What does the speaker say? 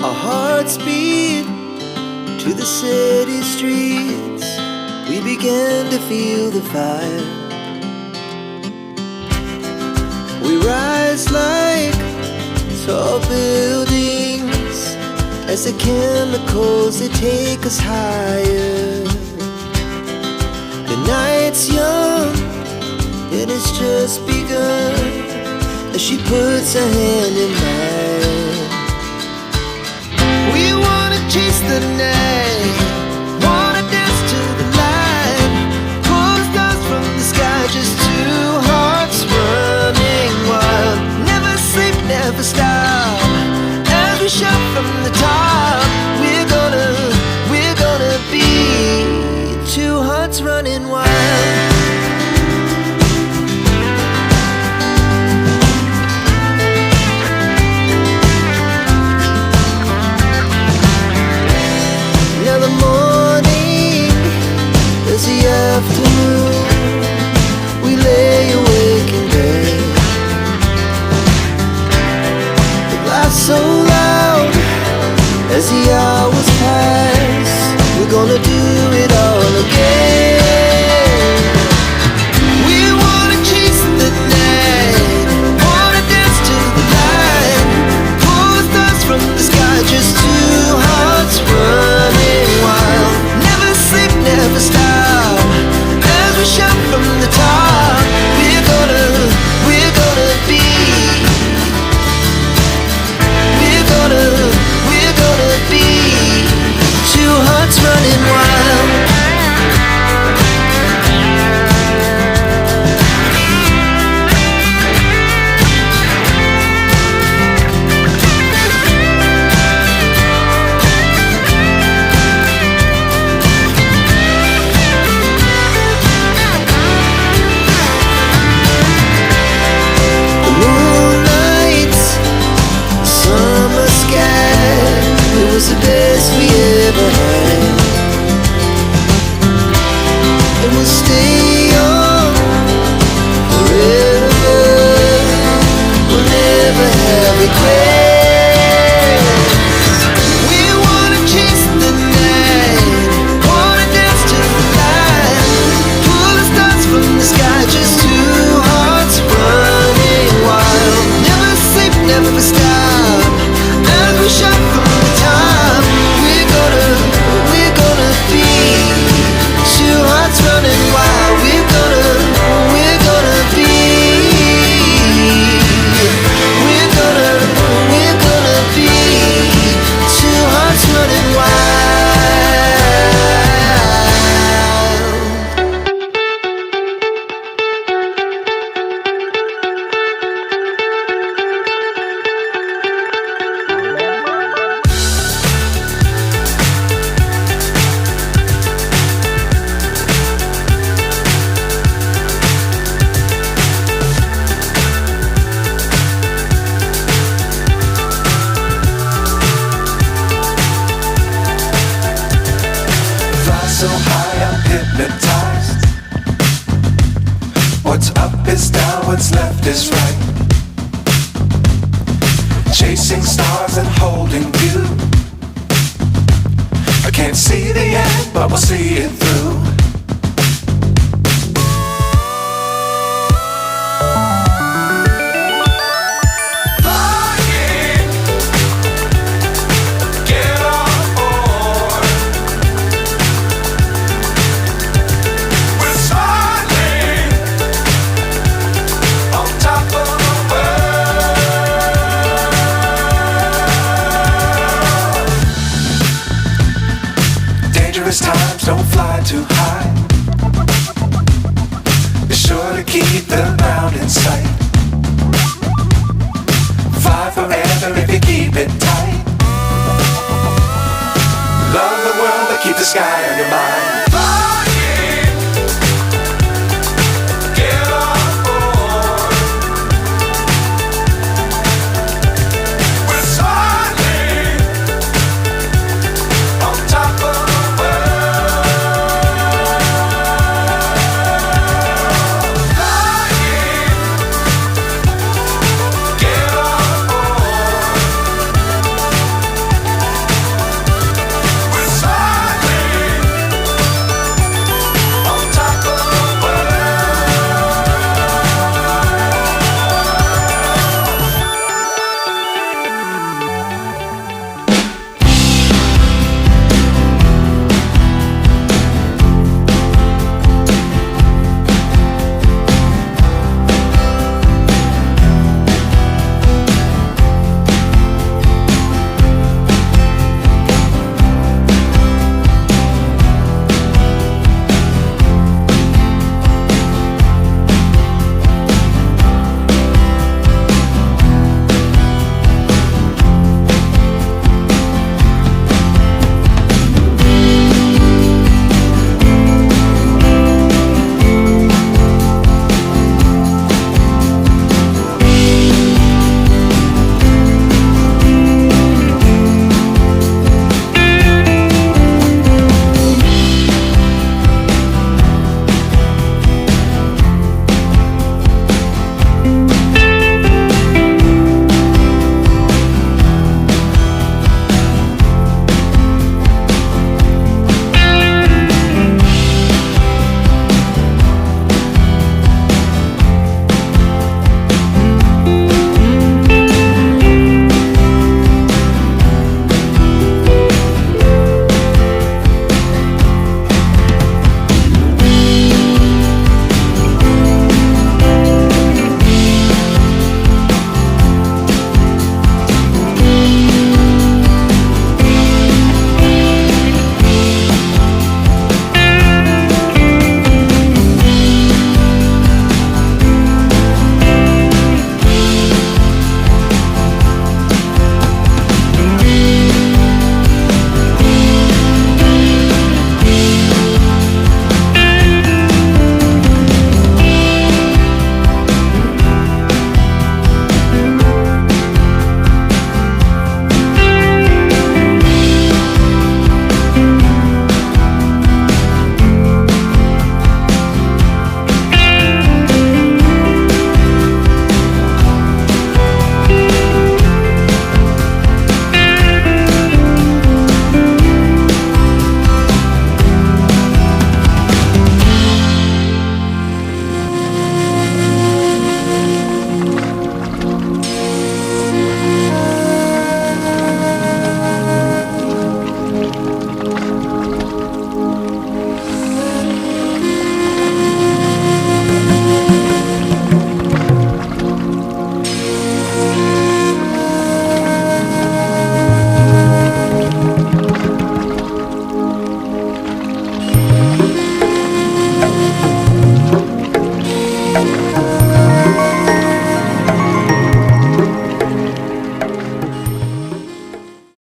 Our hearts beat to the city streets. We began to feel the fire. We rise like tall buildings as the chemicals, they take us higher. The night's young and it's just begun as she puts her hand in mine. We wanna chase the night, wanna dance to the light, pull stars from the sky, just two hearts running wild. Never sleep, never stop, as we shout from the top. We're gonna be two hearts running wild. Now the morning is the afternoon. We lay awake in bed. The laughs so loud as the hours pass. We're gonna do it all again. We wanna chase the night, wanna dance to the light, pull stars from the sky, just two hearts running wild. Never sleep, never stop, as we shout from the top. We're gonna be, we're gonna be two hearts running wild. The moonlight, summer sky, it was the best we ever had. And we'll stay on forever. We'll never have regrets. We wanna chase the night, wanna dance to the light, pull the stars from the sky, just two hearts running wild. Never sleep, never stop, as we shout from the top. We're gonna be two hearts running wild. We're gonna be, we're gonna be two hearts running wild. Fly so high, I'm hypnotized. What's up is down, what's left is right. Chasing stars and holding you. I can't see the end, but we'll see it through. Flying, get on board. We're soaring on top of the world. Dangerous times, don't fly too high. Be sure to keep the ground in sight. Fly forever if you keep it tight. Love the world, but keep the sky on your mind.